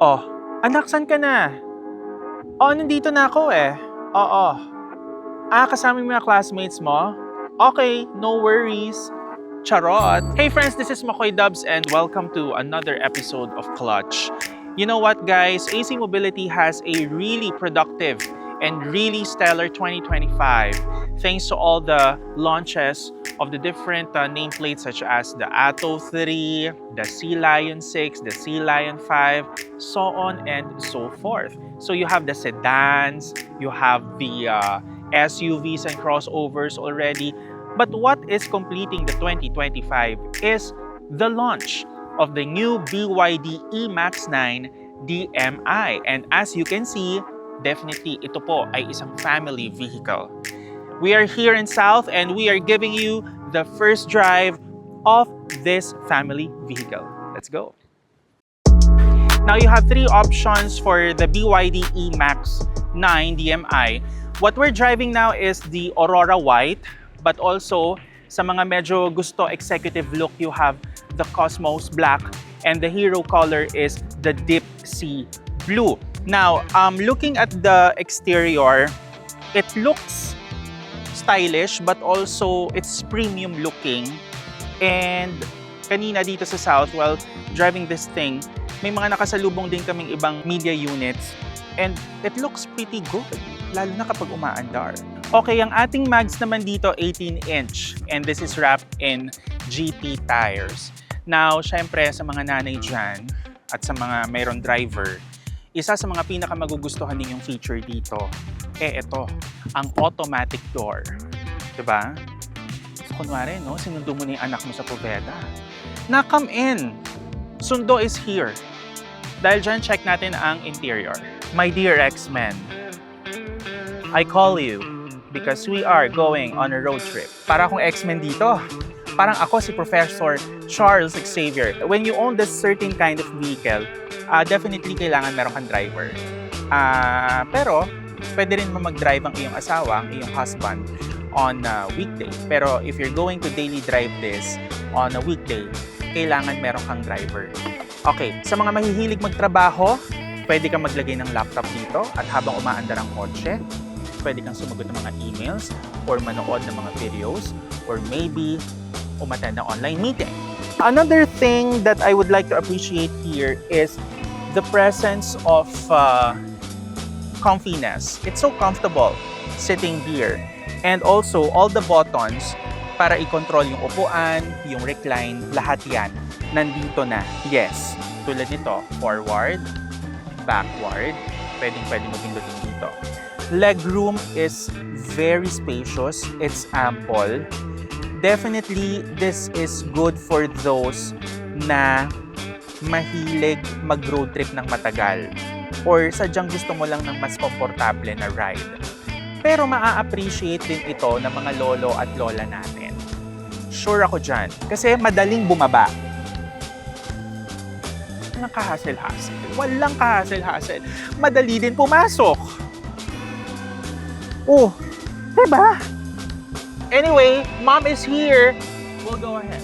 Oh, anak, saan ka na? Oh, nandito na ako eh. Oo. Kasama yung mga classmates mo? Okay, no worries. Charot. Hey friends, this is Makoy Dubs and welcome to another episode of Clutch. You know what guys, AC Mobility has a really productive and really stellar 2025 thanks to all the launches of the different nameplates such as the Atto 3, the Sea Lion 6, the Sea Lion 5, so on and so forth. So you have the sedans, you have the SUVs and crossovers already. But what is completing the 2025 is the launch of the new BYD E-MAX 9 DMI. And as you can see, definitely ito po ay isang family vehicle. We are here in South and we are giving you the first drive of this family vehicle. Let's go. Now you have three options for the BYD E-MAX 9 DMI. What we're driving now is the Aurora White, but also sa mga medyo gusto executive look, you have the Cosmos Black, and the hero color is the Deep Sea Blue. Now, looking at the exterior, it looks stylish, but also it's premium looking. And kanina dito sa South, while driving this thing, may mga nakasalubong din kaming ibang media units, and it looks pretty good, lalo na kapag umaandar. Okay, ang ating mags naman dito 18-inch and this is wrapped in GT tires. Now, syempre sa mga nanay dyan at sa mga mayroong driver, isa sa mga pinakamagugustuhan ninyong feature dito, ito, ang automatic door. Diba? So, kunwari, no, sinundo mo na yung anak mo sa Poveda. Na come in! Sundo is here. Dahil dyan, check natin ang interior. My dear X-Men, I call you because we are going on a road trip. Para akong X-Men dito. Parang ako si Professor Charles Xavier. When you own this certain kind of vehicle, definitely kailangan meron kang driver. Pero, pwede rin mag-drive ang iyong asawa, ang iyong husband, on a weekday. Pero if you're going to daily drive this on a weekday, kailangan meron kang driver. Okay, sa mga mahihilig magtrabaho, pwede kang maglagay ng laptop dito at habang umaandar ang kotse, pwede kang sumagot ng mga emails or manood ng mga videos or maybe umattend ng online meeting. Another thing that I would like to appreciate here is the presence of comfiness. It's so comfortable sitting here. And also, all the buttons para i-control yung upuan, yung recline, lahat yan nandito na. Yes, tulad nito, forward, backward, pwedeng mo pindutin dito. Legroom is very spacious, it's ample. Definitely, this is good for those na mahilig mag-road trip ng matagal or sadyang gusto mo lang ng mas komportable na ride. Pero maa-appreciate din ito ng mga lolo at lola natin. Sure ako dyan, kasi madaling bumaba. Walang kahasel-hasel. Walang kahasel-hasel. Madali din pumasok. Oh, diba? Anyway, Mom is here. We'll go ahead.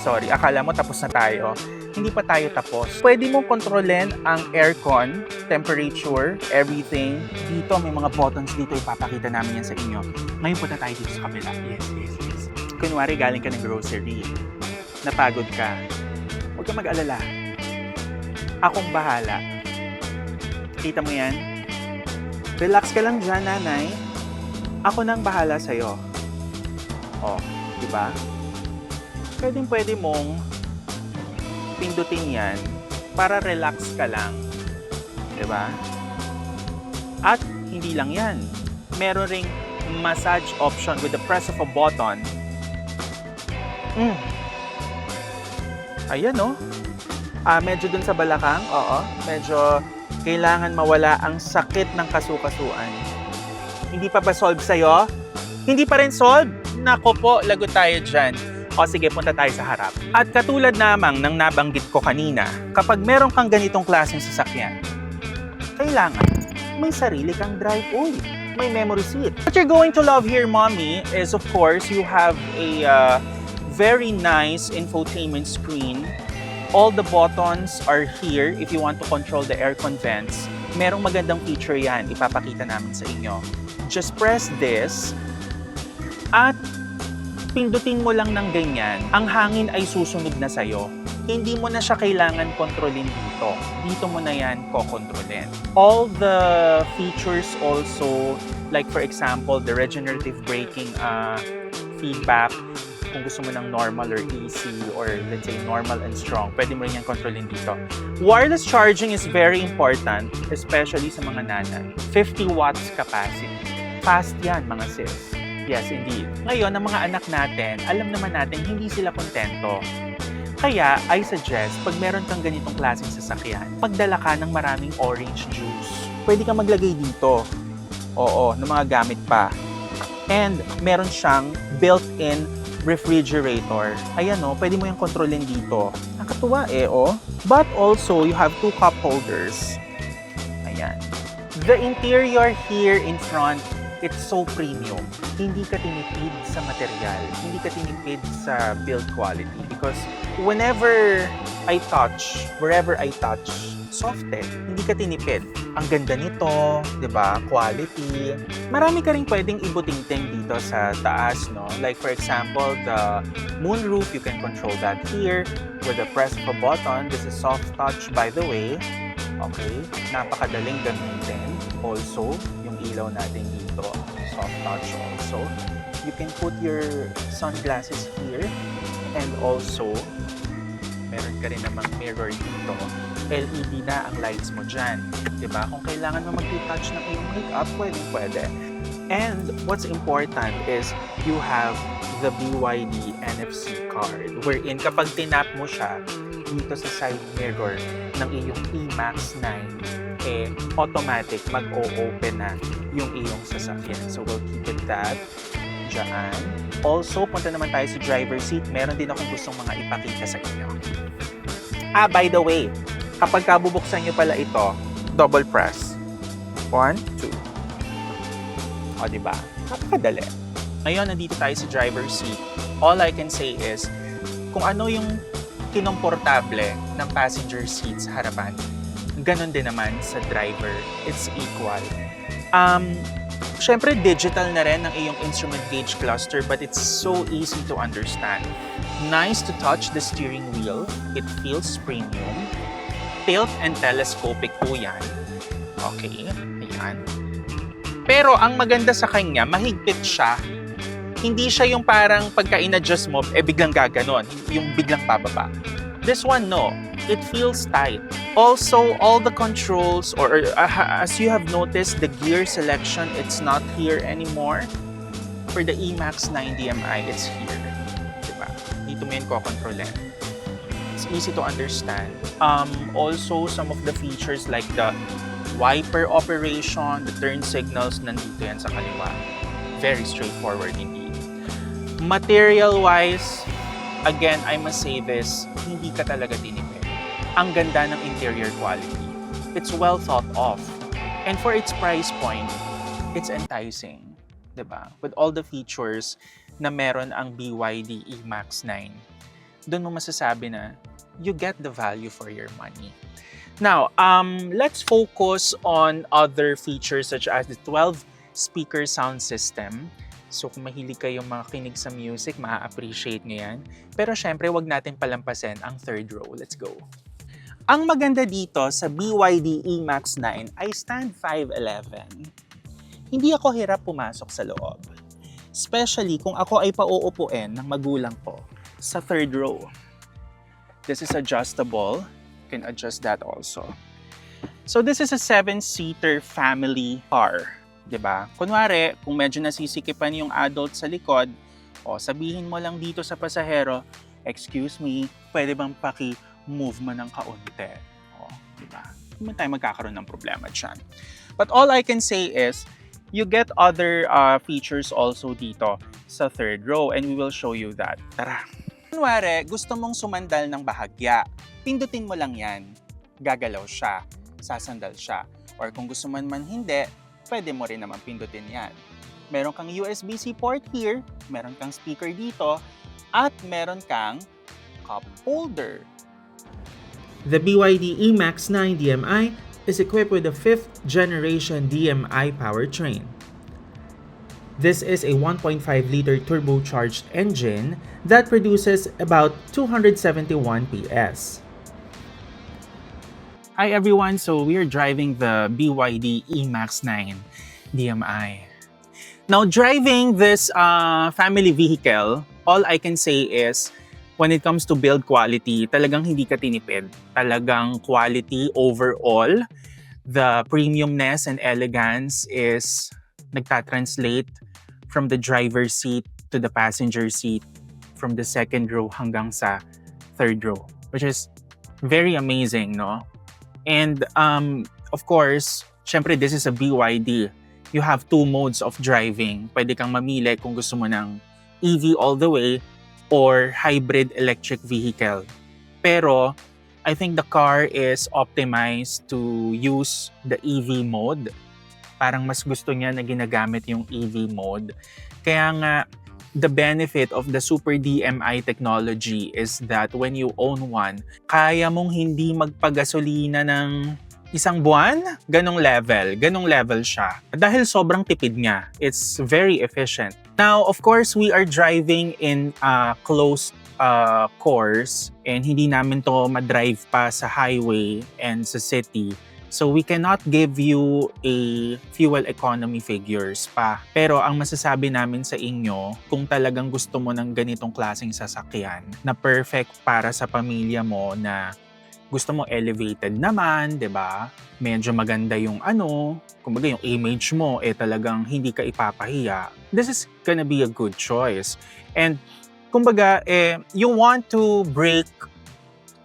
Sorry. Akala mo tapos na tayo. Hindi pa tayo tapos. Pwede mong kontrolin ang aircon, temperature, everything. Dito, may mga buttons dito. Ipapakita namin yan sa inyo. Ngayon punta tayo dito sa kabila. Yes. Kunwari, galing ka ng grocery. Napagod ka. Huwag kang mag-alala. Akong bahala. Kita mo yan? Relax ka lang dyan, nanay. Ako nang bahala sa'yo. Oh, diba? Pwede mong pindutin yan para relax ka lang. Diba? At hindi lang yan. Meron ring massage option with the press of a button. Ayan, no? Medyo dun sa balakang, oo. Medyo kailangan mawala ang sakit ng kasukasuan. Hindi pa ba solve sa'yo? Hindi pa rin solve? Nako po, lagot tayo dyan. O sige, punta tayo sa harap. At katulad namang ng nabanggit ko kanina, kapag meron kang ganitong klaseng sasakyan, kailangan may sarili kang drive oil. May memory seat. What you're going to love here, Mommy, is of course, you have a very nice infotainment screen All the buttons are here if you want to control the aircon vents. Merong magandang feature yan, ipapakita namin sa inyo. Just press this at pindutin mo lang ng ganyan. Ang hangin ay susunod na sa'yo. Hindi mo na siya kailangan kontrolin dito. Dito mo na yan kokontrolin. All the features also, like for example, the regenerative braking feedback, kung gusto mo ng normal or easy or let's say normal and strong, pwede mo rin yan kontrolin dito. Wireless charging is very important, especially sa mga nanay. 50 watts capacity. Fast yan mga sis. Yes, indeed. Ngayon, ang mga anak natin, alam naman natin hindi sila kontento. Kaya, I suggest, pag meron kang ganitong klaseng sasakyan, magdala ka ng maraming orange juice. Pwede kang maglagay dito. Oo, ng mga gamit pa. And meron siyang built-in refrigerator. Ayan o, pwede mo yung kontrolin dito. Nakatuwa But also, you have 2 cup holders. Ayan. The interior here in front, it's so premium. Hindi ka tinipid sa material. Hindi ka tinipid sa build quality. Because wherever I touch, hindi ka tinipid. Ang ganda nito, 'di ba? Quality. Marami ka ring pwedeng ibutingting dito sa taas, no? Like for example, the moonroof, you can control that here with the press of a button. This is soft touch, by the way. Okay? Napakadaling gamitin. Also, yung ilaw natin dito, soft touch also. You can put your sunglasses here and also meron ka rin namang mirror dito. LED na ang lights mo dyan. Diba? Kung kailangan mo mag-retouch ng iyong makeup, pwede. And what's important is you have the BYD NFC card wherein kapag tinap mo siya dito sa side mirror ng iyong E-Max 9, automatic mag-o-open na yung iyong sasakyan. So we'll keep it that dyan. Also, punta naman tayo sa driver's seat. Meron din akong gustong mga ipakita sa inyo. By the way, kapag kabubuksan nyo pala ito, double press. 1, 2. O, diba? Napakadali. Ngayon, nandito tayo sa driver's seat. All I can say is, kung ano yung kinomportable ng passenger seat sa harapan, ganun din naman sa driver. It's equal. Siyempre, digital na rin ang iyong instrument gauge cluster, but it's so easy to understand. Nice to touch the steering wheel. It feels premium. Tilt and telescopic po yan. Okay, ayan. Pero ang maganda sa kanya, mahigpit siya. Hindi siya yung parang pagka in-adjust mo, biglang gaganon. Yung biglang bababa. This one, no. It feels tight. Also, all the controls, or as you have noticed, the gear selection, it's not here anymore. For the E-Max 9 DMI, it's here. Diba? Dito mo yun kokontrolin. It's easy to understand. Also, some of the features like the wiper operation, the turn signals, nandito yan sa kaliwa. Very straightforward indeed. Material-wise, again, I must say this, hindi ka talaga tinipid. Ang ganda ng interior quality. It's well thought of. And for its price point, it's enticing. Diba? With all the features na meron ang BYD E-Max 9, doon mo masasabi na you get the value for your money. Now, let's focus on other features such as the 12-speaker sound system. So kung mahilig kayong makinig sa music, maa-appreciate nyo yan. Pero syempre, wag natin palampasin ang third row. Let's go. Ang maganda dito sa BYD E-Max 9 ay stand 5'11". Hindi ako hirap pumasok sa loob. Especially kung ako ay pauupuin ng magulang ko sa third row. This is adjustable. You can adjust that also. So this is a 7-seater family car. Diba? Kunwari, kung medyo nasisikipan yung adult sa likod, sabihin mo lang dito sa pasahero, excuse me, pwede bang move mo ng kaunti. Diba? Hindi tayo magkakaroon ng problema dyan. But all I can say is, you get other features also dito sa third row and we will show you that. Tara! Kunwari, gusto mong sumandal ng bahagya. Pindutin mo lang yan. Gagalaw siya. Sasandal siya. Or kung gusto man hindi, pwede mo rin naman pindutin yan. Meron kang USB-C port here, meron kang speaker dito, at meron kang cup holder. The BYD E-MAX 9 DMI is equipped with a 5th generation DMI powertrain. This is a 1.5-liter turbocharged engine that produces about 271 PS. Hi everyone, so we are driving the BYD E-MAX 9 DMI. Now, driving this family vehicle, all I can say is, when it comes to build quality, talagang hindi ka tinipid. Talagang quality overall. The premiumness and elegance is nagtatranslate from the driver's seat to the passenger seat, from the second row hanggang sa third row, which is very amazing, no? And of course, syempre this is a BYD. You have two modes of driving. Pwede kang mamili kung gusto mo ng EV all the way or hybrid electric vehicle. Pero I think the car is optimized to use the EV mode. Parang mas gusto niya na ginagamit yung EV mode. Kaya nga, the benefit of the Super DMI technology is that when you own one, kaya mong hindi magpagasolina ng isang buwan, ganong level siya. Dahil sobrang tipid niya, it's very efficient. Now, of course, we are driving in a closed course and hindi namin to madrive pa sa highway and sa city. So we cannot give you a fuel economy figures pa. Pero ang masasabi namin sa inyo, kung talagang gusto mo ng ganitong klaseng sasakyan na perfect para sa pamilya mo, na gusto mo elevated naman, 'di ba? Medyo maganda yung kumbaga yung image mo talagang hindi ka ipapahiya. This is gonna be a good choice. And kumbaga you want to break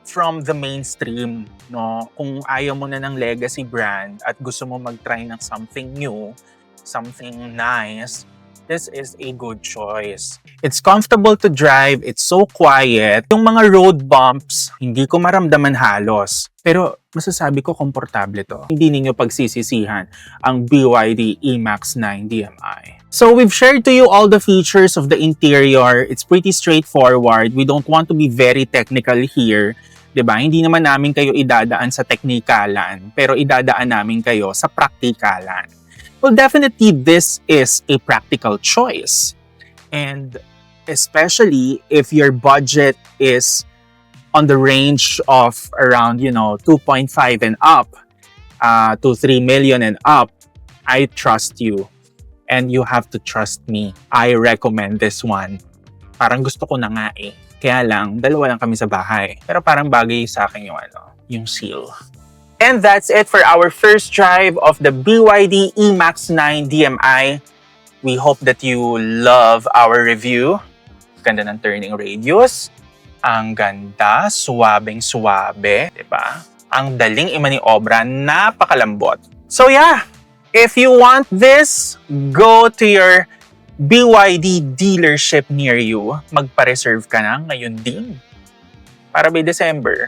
from the mainstream, no? Kung ayaw mo na ng legacy brand at gusto mo mag-try ng something new, something nice, this is a good choice. It's comfortable to drive, it's so quiet. Yung mga road bumps, hindi ko maramdaman halos. Pero masasabi ko, komportable to. Hindi ninyo pagsisisihan ang BYD E-MAX 9 DMI. So we've shared to you all the features of the interior. It's pretty straightforward. We don't want to be very technical here. 'Di ba? Hindi naman namin kayo idadaan sa teknikalan, pero idadaan namin kayo sa praktikalan. Well, definitely this is a practical choice. And especially if your budget is on the range of around, 2.5 and up to 3 million and up, I trust you. And you have to trust me. I recommend this one. Parang gusto ko na nga eh. Kaya lang, dalawa lang kami sa bahay. Pero parang bagay sa akin yung seal. And that's it for our first drive of the BYD E-MAX 9 DMI. We hope that you love our review. Ganda ng turning radius. Ang ganda, suwabeng-suwabe, diba? Ang daling imaniobra, napakalambot. So yeah, if you want this, go to your BYD dealership near you. Magpa-reserve ka na ngayon din. Para by December,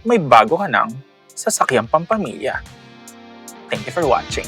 may bago ka ng sasakyang pampamilya. Thank you for watching.